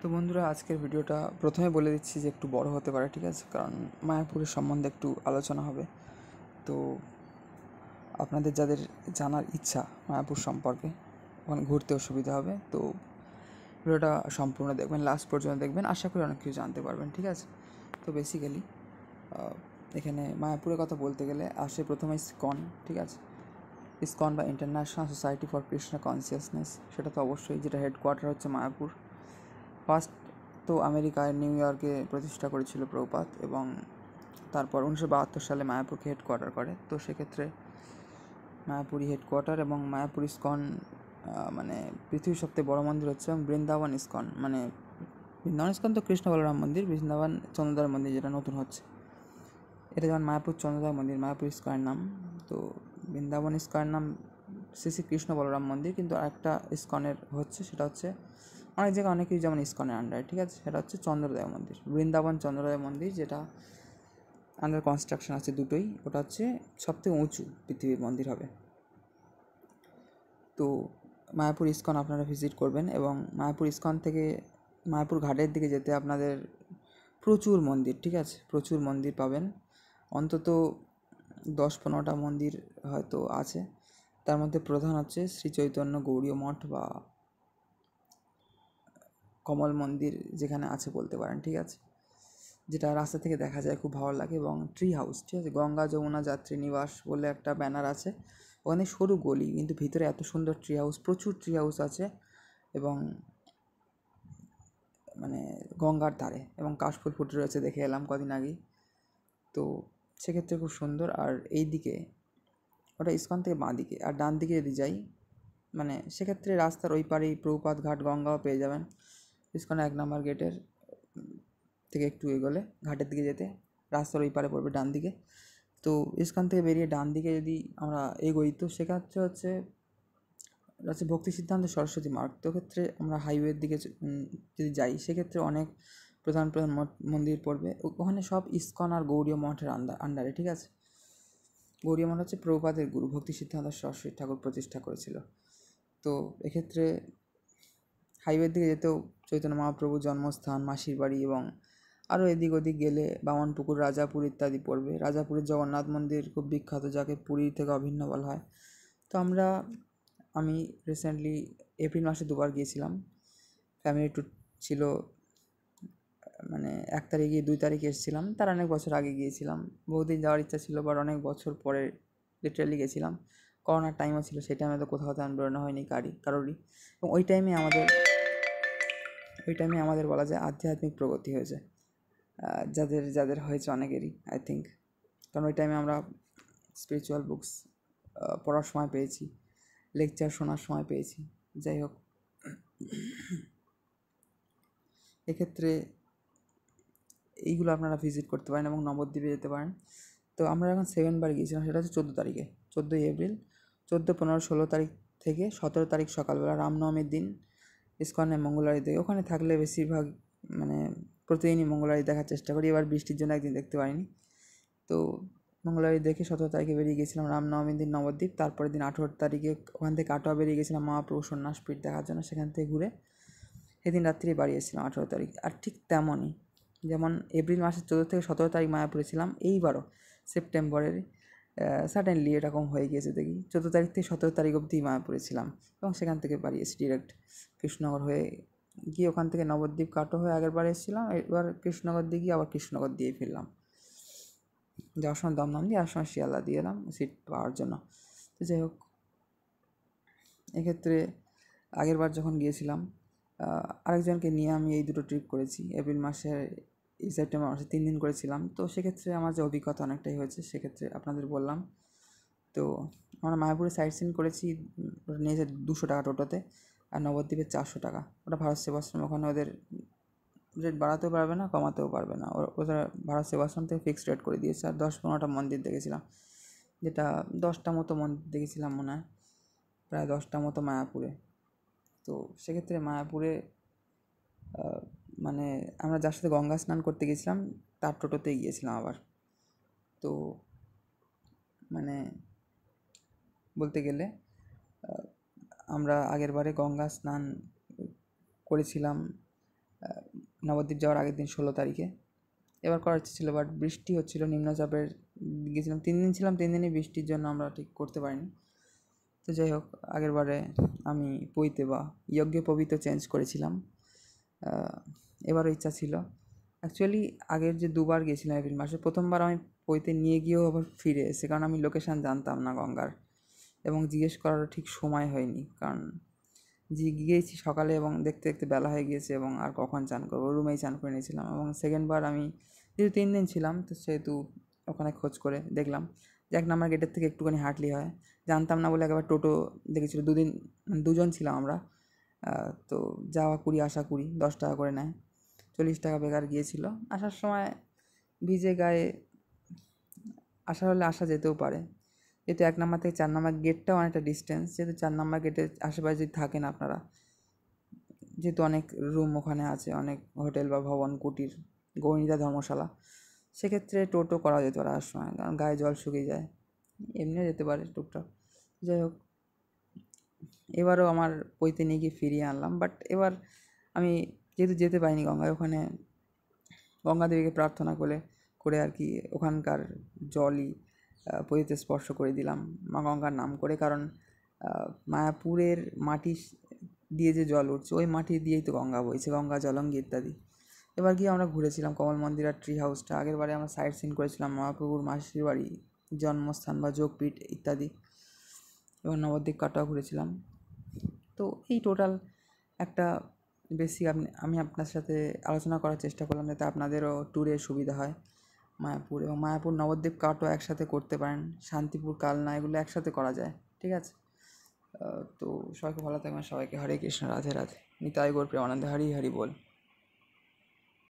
তো বন্ধুরা, আজকের ভিডিওটা প্রথমে বলে দিচ্ছি যে একটু বড় হতে পারে, ঠিক আছে? কারণ মায়াপুরের সম্বন্ধে একটু আলোচনা হবে। তো আপনাদের যাদের জানার ইচ্ছা মায়াপুর সম্পর্কে, ওখানে ঘুরতে অসুবিধা হবে, তো ভিডিওটা সম্পূর্ণ দেখবেন, লাস্ট পর্যন্ত দেখবেন, আশা করি অনেক কিছু জানতে পারবেন, ঠিক আছে? তো বেসিক্যালি এখানে মায়াপুরের কথা বলতে গেলে আসে প্রথমে ইসকন, ঠিক আছে? ইসকন বা international society for Krishna consciousness, সেটা তো অবশ্যই, যেটা হেডকোয়ার্টার হচ্ছে মায়াপুর। ফার্স্ট তো আমেরিকায় নিউ ইয়র্কে প্রতিষ্ঠা করেছিল প্রভুপাদ, এবং তারপর 1972 সালে মায়াপুরকে হেডকোয়ার্টার করে। তো সেক্ষেত্রে মায়াপুরই হেডকোয়ার্টার, এবং মায়াপুর ইসকন মানে পৃথিবীর সবথেকে বড় মন্দির হচ্ছে, এবং বৃন্দাবন ইসকন মানে বৃন্দাবন ইসকন তো কৃষ্ণ বলরাম মন্দির, বৃন্দাবন চন্দ্রদার মন্দির যেটা নতুন হচ্ছে, এটা যেমন মায়াপুর চন্দ্রদার মন্দির, মায়াপুর ইস্কনের নাম। তো বৃন্দাবন ইস্কনের নাম শ্রী শ্রী কৃষ্ণ বলরাম মন্দির, কিন্তু আরেকটা ইস্কনের হচ্ছে, সেটা হচ্ছে অনেক জায়গায় অনেক কিছু যেমন ইস্কনের আন্ডারে, ঠিক আছে? সেটা হচ্ছে চন্দ্রোদয় মন্দির, বৃন্দাবন চন্দ্রোদয় মন্দির, যেটা আন্ডার কনস্ট্রাকশন আছে দুটোই। ওটা হচ্ছে সবথেকে উঁচু পৃথিবীর মন্দির হবে। তো মায়াপুর ইস্কন আপনারা ভিজিট করবেন, এবং মায়াপুর ইস্কন থেকে মায়াপুর ঘাটের দিকে যেতে আপনাদের প্রচুর মন্দির, ঠিক আছে? প্রচুর মন্দির পাবেন, অন্তত 10-15টা মন্দির হয়তো আছে। তার মধ্যে প্রধান হচ্ছে শ্রী চৈতন্য গৌড়ীয় মঠ বা কমল মন্দির, যেখানে আছে বলতে পারেন, ঠিক আছে? যেটা রাস্তা থেকে দেখা যায়, খুব ভালো লাগে। এবং ট্রি হাউস, ঠিক আছে? গঙ্গা যমুনা যাত্রী নিবাস বলে একটা ব্যানার আছে, ওখানে সরু গলি, কিন্তু ভিতরে এত সুন্দর ট্রি হাউস, প্রচুর ট্রি হাউস আছে, এবং মানে গঙ্গার ধারে, এবং কাশফুল ফুটে রয়েছে, দেখে এলাম কদিন আগেই। তো সেক্ষেত্রে খুব সুন্দর। আর এই দিকে ওটা ইস্কন থেকে বাঁ দিকে, আর ডান দিকে যদি যাই, মানে সেক্ষেত্রে রাস্তার ওই পারেই প্রভুপাদ ঘাট গঙ্গাও পেয়ে যাবেন। ইস্কন 1 নম্বর গেটের থেকে একটু এগোলে ঘাটের দিকে যেতে রাস্তার ওই পারে পড়বে ডান দিকে। তো ইস্কন থেকে বেরিয়ে ডান দিকে যদি আমরা এগোই, তো সেক্ষেত্রে হচ্ছে ভক্তি সিদ্ধান্ত সরস্বতী মার্গ। তো ক্ষেত্রে আমরা হাইওয়ের দিকে যদি যাই, সেক্ষেত্রে অনেক প্রধান প্রধান মন্দির পড়বে ওখানে, সব ইস্কন আর গৌড়ীয় মঠের আন্ডারে, ঠিক আছে? গৌড়ীয় মঠ হচ্ছে প্রভুপাদের গুরু ভক্তি সিদ্ধান্ত সরস্বতী ঠাকুর প্রতিষ্ঠা করেছিল। তো এক্ষেত্রে হাইওয়ের দিকে যেতেও চৈতন্য মহাপ্রভুর জন্মস্থান, মাসির বাড়ি, এবং আরও এদিক ওদিক গেলে বামনপুকুর, রাজাপুর ইত্যাদি পড়বে। রাজাপুরের জগন্নাথ মন্দির খুব বিখ্যাত, যাকে পুরীর থেকে অভিন্ন বলা হয়। তো আমি রিসেন্টলি এপ্রিল মাসে 2বার গিয়েছিলাম, ফ্যামিলি ট্যুর ছিল। মানে 1 তারিখ গিয়ে 2 তারিখ এসেছিলাম, তার অনেক বছর আগে গিয়েছিলাম। বহুদিন যাওয়ার ইচ্ছা ছিল, বাট অনেক বছর পরে লিটারালি গেছিলাম। করোনার টাইমও ছিল, সেই টাইমে তো কোথাও তেমন বেরোনো হয়নি কারোরই। এবং ওই টাইমে আমাদের বলা যায় আধ্যাত্মিক প্রগতি হয়েছে, যাদের যাদের হয়েছে অনেকেরই, আই থিঙ্ক। কারণ ওই টাইমে আমরা স্পিরিচুয়াল বুকস পড়ার সময় পেয়েছি, লেকচার শোনার সময় পেয়েছি। যাই হোক, এক্ষেত্রে এইগুলো আপনারা ভিজিট করতে পারেন, এবং নবদ্বীপে যেতে পারেন। তো আমরা এখন 7বার গিয়েছিলাম, সেটা হচ্ছে 14 তারিখে, 14ই এপ্রিল। 14, 15, 16 তারিখ থেকে 17 তারিখ সকালবেলা, রামনবমীর দিন ইস্কনে মঙ্গলবাড়ি থেকে। ওখানে থাকলে বেশিরভাগ মানে প্রতিদিনই মঙ্গলবাড়ি দেখার চেষ্টা করি। এবার বৃষ্টির জন্য একদিন দেখতে পারিনি। তো মঙ্গলবাড়ি দেখে 17 তারিখে বেরিয়ে গেছিলাম, রামনবমীর দিন নবদ্বীপ। তারপরের দিন 18 তারিখে ওখান থেকে কাটোয়া বেরিয়ে গেছিলাম মহাপ্রভু সন্ন্যাসপীঠ দেখার জন্য, সেখান থেকে ঘুরে সেদিন রাত্রি বাড়ি এসেছিলাম 18 তারিখ। আর ঠিক তেমনই, যেমন এপ্রিল মাসের 14 থেকে 17 তারিখ মায়াপুরে ছিলাম, এইবারও সেপ্টেম্বরের সাডেনলি এরকম হয়ে গিয়েছে দেখি, 14 তারিখ থেকে 17 তারিখ অবধি মায়াপুরে ছিলাম, এবং সেখান থেকে বাড়ি এসেছি ডিরেক্ট কৃষ্ণনগর হয়ে গিয়ে, ওখান থেকে নবদ্বীপ কাটো হয়ে আগের বার এসেছিলাম, এবার কৃষ্ণনগর দিয়ে গিয়ে আবার কৃষ্ণনগর দিয়ে ফিরলাম। যাওয়ার সময় দমদম দিয়ে, আসার সময় শিয়ালদা দিয়ে এলাম সিট পাওয়ার জন্য। তো যাই হোক, এক্ষেত্রে আগের বার যখন গিয়েছিলাম, আরেকজনকে নিয়ে আমি এই দুটো ট্রিপ করেছি, এপ্রিল মাসে, এই সেপ্টেম্বর মাসে 3 দিন করেছিলাম। তো সেক্ষেত্রে আমার যে অভিজ্ঞতা অনেকটাই হয়েছে, সেক্ষেত্রে আপনাদের বললাম। তো আমরা মায়াপুরে সাইট সিন করেছি, ওটা নিয়েছে 200 টাকা টোটোতে, আর নবদ্বীপে 400 টাকা। ওটা ভারত সেবাশ্রম, ওখানে ওদের রেট বাড়াতেও পারবে না, কমাতেও পারবে না, ওরা ভারত সেবাশ্রম থেকে ফিক্সড রেট করে দিয়েছে। আর 10-15টা মন্দির দেখেছিলাম, যেটা 10টা মতো মন্দির দেখেছিলাম মনে হয়, প্রায় 10টা মতো মায়াপুরে। তো সেক্ষেত্রে মায়াপুরে মানে আমরা যার সাথে গঙ্গা স্নান করতে গেছিলাম, তার টোটোতেই গিয়েছিলাম আবার। তো মানে বলতে গেলে আমরা আগের বারে গঙ্গা স্নান করেছিলাম নবদ্বীপ যাওয়ার আগের দিন 16 তারিখে। এবার করার ইচ্ছে ছিল, বাট বৃষ্টি হচ্ছিলো, নিম্নচাপের গেছিলাম 3 দিন ছিলাম, 3 দিনই বৃষ্টির জন্য আমরা ঠিক করতে পারিনি। তো যাই হোক, আগের বারে আমি পৈতে বা যজ্ঞে পবিত্র চেঞ্জ করেছিলাম। এবারও ইচ্ছা ছিল। অ্যাকচুয়ালি আগের যে 2বার গেছিলাম এপ্রিল মাসে, প্রথমবার আমি পৈতে নিয়ে গিয়েও আবার ফিরে এসে, কারণ আমি লোকেশান জানতাম না গঙ্গার, এবং জিজ্ঞেস করারও ঠিক সময় হয়নি, কারণ গিয়েছি সকালে এবং দেখতে দেখতে বেলা হয়ে গিয়েছে, এবং আর কখন চান করবো, রুমেই চান করে নিয়েছিলাম। এবং সেকেন্ডবার আমি যেহেতু 3 দিন ছিলাম, তো সেহেতু ওখানে খোঁজ করে দেখলাম যে 1 নম্বর গেটের থেকে একটুখানি হাঁটলেই হয়। জানতাম না বলে একবার টোটো দেখেছিলো, 2জন ছিলাম আমরা। তো যাওয়া 20, আসা 20, 10 টাকা করে নেয়, 40 টাকা বেকার গিয়েছিল। আসার সময় ভিজে গায়ে আসা হলে আসা যেতেও পারে, যেহেতু 1 নম্বর থেকে 4 নম্বর গেটটাও অনেকটা ডিস্টেন্স, যেহেতু 4 নম্বর গেটের আশেপাশে যদি থাকেন আপনারা, যেহেতু অনেক রুম ওখানে আছে, অনেক হোটেল বা ভবন, কুটির, গৌরীদা ধর্মশালা, সেক্ষেত্রে টোটো করা যেতে পারে আসার সময়, কারণ গায়ে জল শুকিয়ে যায়, এমনিও যেতে পারে টুকটাক। যাই হোক, এবারও আমার পৈতে নিয়ে গিয়ে ফিরিয়ে আনলাম, বাট এবার আমি যেহেতু যেতে পারিনি গঙ্গায়, ওখানে গঙ্গা দেবীকে প্রার্থনা করে আর কি ওখানকার জলই পৈতে স্পর্শ করে দিলাম মা গঙ্গার নাম করে, কারণ মায়াপুরের মাটি দিয়ে যে জল উঠছে, ওই মাটি দিয়েই তো গঙ্গা বইছে, গঙ্গা জলঙ্গি ইত্যাদি। এবার গিয়ে আমরা ঘুরেছিলাম কমল মন্দির আর ট্রি হাউসটা। আগের বারে আমরা সাইট সিন করেছিলাম মহাপ্রভুর মাসির বাড়ি, জন্মস্থান বা যোগপীঠ ইত্যাদি, এবং নবদ্বীপ কাটাও ঘুরেছিলাম। তো এই টোটাল একটা বেসিক আমি আপনার সাথে আলোচনা করার চেষ্টা করলাম, যাতে আপনাদেরও ট্যুরের সুবিধা হয়। মায়াপুর এবং মায়াপুর নবদ্বীপ কাটও একসাথে করতে পারেন, শান্তিপুর কালনা এগুলো একসাথে করা যায়, ঠিক আছে। তো সবাইকে ভালো থাকবেন, সবাইকে হরে কৃষ্ণ, রাধে রাধে, নিতাই গৌর প্রেমানন্দে, হরি হরি বল।